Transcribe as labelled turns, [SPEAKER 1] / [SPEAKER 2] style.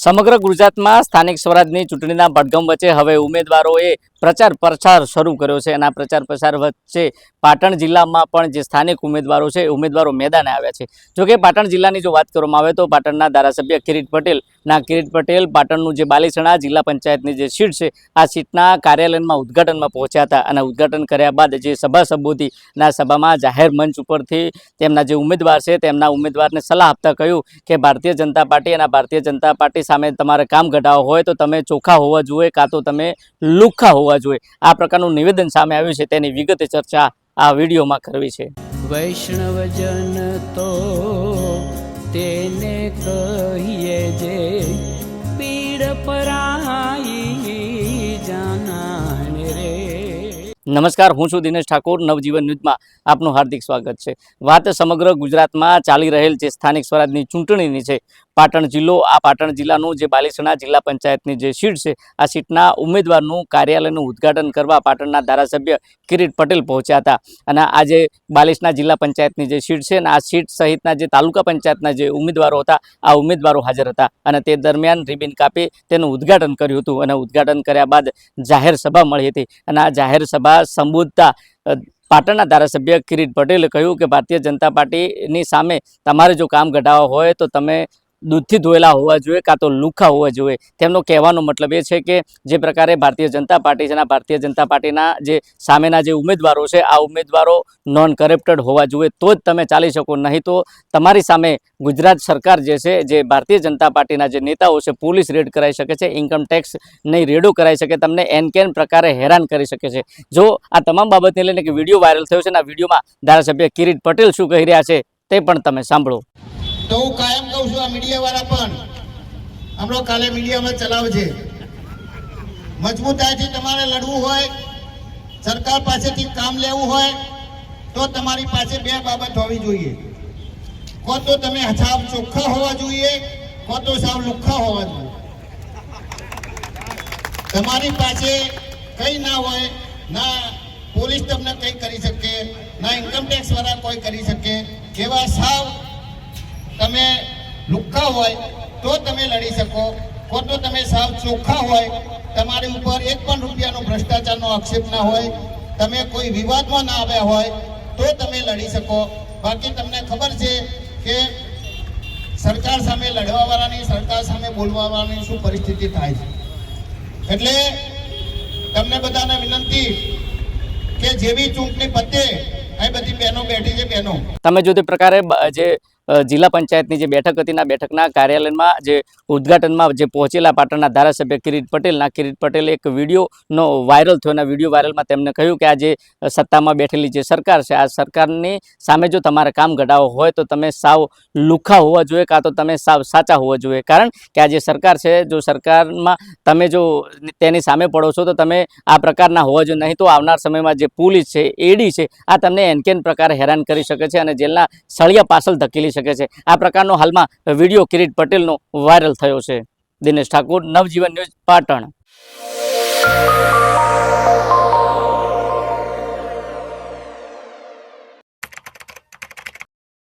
[SPEAKER 1] સમગ્ર ગુજરાતમાં સ્થાનિક સ્વરાજની ચૂંટણીના પડઘમ વચ્ચે હવે ઉમેદવારોએ પ્રચાર પ્રસાર શરૂ કર્યો છે અને આ પ્રચાર પ્રસાર વચ્ચે પાટણ જિલ્લામાં પણ જે સ્થાનિક ઉમેદવારો છે ઉમેદવારો મેદાને આવ્યા છે। જોકે પાટણ જિલ્લાની જો વાત કરવામાં આવે તો પાટણના ધારાસભ્ય કિરીટ પટેલ પાટણનું જે બાલીસણા જિલ્લા પંચાયતની જે સીટ છે આ સીટના કાર્યાલયમાં ઉદ્ઘાટનમાં પહોંચ્યા હતા અને ઉદ્ઘાટન કર્યા બાદ જે સભા સંબોધી અને આ સભામાં જાહેર મંચ ઉપરથી તેમના જે ઉમેદવાર છે તેમના ઉમેદવારને સલાહ આપતા કહ્યું કે ભારતીય જનતા પાર્ટી અને ભારતીય જનતા પાર્ટી સામે તમારે કામ ઘટાડવું હોય તો તમે ચોખ્ખા હોવા જોઈએ કાં તો તમે લુખ્ખા હોવા જોઈએ। આ પ્રકારનું નિવેદન સામે આવ્યું છે તેની વિગતે ચર્ચા આ વિડીયોમાં કરવી છે।
[SPEAKER 2] વૈષ્ણવજન તો તેને કહીએ જે પીડ પરાઈ જાનાને રે।
[SPEAKER 1] નમસ્કાર, હું છું દિનેશ ઠાકોર। નવજીવન ન્યૂઝમાં આપનું હાર્દિક સ્વાગત છે। વાત સમગ્ર ગુજરાતમાં ચાલી રહેલ જે સ્થાનિક સ્વરાજની ચૂંટણીની છે। પાટણ જિલ્લો, આ પાટણ જિલ્લાનું જે બાલીસણા જિલ્લા પંચાયતની જે સીટ છે આ સીટના ઉમેદવારનું કાર્યાલયનું ઉદ્ઘાટન કરવા પાટણના ધારાસભ્ય કિરીટ પટેલ પહોંચ્યા હતા અને આ જે બાલીસણા જિલ્લા પંચાયતની જે સીટ છે અને આ સીટ સહિતના જે તાલુકા પંચાયતના જે ઉમેદવારો હતા આ ઉમેદવારો હાજર હતા અને તે દરમિયાન રિબિન કાપી તેનું ઉદ્ઘાટન કર્યું હતું અને ઉદ્ઘાટન કર્યા બાદ જાહેર સભા મળી હતી અને આ જાહેર સભા સંબોધતા પાટણના ધારાસભ્ય કિરીટ પટેલે કહ્યું કે ભારતીય જનતા પાર્ટીની સામે તમારે જો કામ ઘટાડવા હોય તો તમે દૂધથી ધોયેલા હોવા જોઈએ કાં તો લુખ્ખા હોવા જોઈએ। તેમનો કહેવાનો મતલબ એ છે કે જે પ્રકારે ભારતીય જનતા પાર્ટી છે ભારતીય જનતા પાર્ટીના જે સામેના જે ઉમેદવારો છે આ ઉમેદવારો નોન કરપ્ટેડ હોવા જોઈએ તો જ તમે ચાલી શકો, નહીં તો તમારી સામે ગુજરાત સરકાર જે છે જે ભારતીય જનતા પાર્ટીના જે નેતાઓ છે પોલીસ રેડ કરાવી શકે છે, ઇન્કમ ટેક્સ નહીં રેડો કરાવી શકે, તમને એન પ્રકારે હેરાન કરી શકે છે। જો આ તમામ બાબતને લઈને કે વિડીયો વાયરલ થયો છે અને આ વિડીયોમાં ધારાસભ્ય કિરીટ પટેલ શું કહી રહ્યા છે તે પણ તમે સાંભળો।
[SPEAKER 3] તો હું કાયમ કહું છું, આ મીડિયાવાળા પણ હમણાં કાલે મીડિયામાં ચલાવજે। મજબૂતાઈથી તમારે લડવું હોય, સરકાર પાસેથી કામ લેવું હોય તો તમારી પાસે બે બાબત હોવી જોઈએ। કો તો તમે સાવ ચોખ્ખા હોવા જોઈએ, કો તો સાવ લુખ્ખા હોવા જોઈએ। તમારી પાસે કંઈ ના હોય, ના પોલીસ તમને કંઈ કરી શકે, ના ઇન્કમ ટેક્સ વાળા કોઈ કરી શકે, એવા સાવ તમે લુખ્ખા હોય તો તમે લડી શકો, કો તો તમે સાવ ચોખ્ખા હોય, તમારી ઉપર એક પણ રૂપિયાનો ભ્રષ્ટાચારનો આક્ષેપ ના હોય, તમે કોઈ વિવાદમાં ના આવ્યા હોય તો તમે લડી શકો। બાકી તમને ખબર છે કે સરકાર સામે લડવાવાળાની, સરકાર સામે બોલવાવાળાની શું પરિસ્થિતિ થાય છે। એટલે તમને બધાને વિનંતી કે જેવી ચૂંટણી પતે એ બધી બહેનો બેઠી છે, બહેનો
[SPEAKER 1] તમે જો તે પ્રકારે જે જિલ્લા પંચાયતની જે બેઠક હતી ના બેઠકના કાર્યાલયમાં જે ઉદ્ઘાટનમાં જે પહોંચેલા પાટણના ધારાસભ્ય કિરીટ પટેલે એક વિડીયોનો વાયરલ થયો અને વિડીયો વાયરલમાં તેમણે કહ્યું કે આ જે સત્તામાં બેઠેલી જે સરકાર છે આ સરકારની સામે જો તમારે કામ ઘટાડવું હોય તો તમે સાવ લુખ્ખા હોવા જોઈએ કાં તો તમે સાવ સાચા હોવા જોઈએ। કારણ કે આ જે સરકાર છે જો સરકારમાં તમે જો તેની સામે પડો છો તો તમે આ પ્રકારના હોવા જોઈએ, નહીં તો આવનાર સમયમાં જે પોલીસ છે, એડી છે આ તમને એનકેન પ્રકારે હેરાન કરી શકે છે અને જેલના સળિયા પાછળ ધકેલી શકે છે। આ પ્રકારનો હાલમાં વિડીયો કિરીટ પટેલનો વાયરલ થયો છે। દિનેશ ઠાકોર, નવજીવન ન્યૂઝ, પાટણ।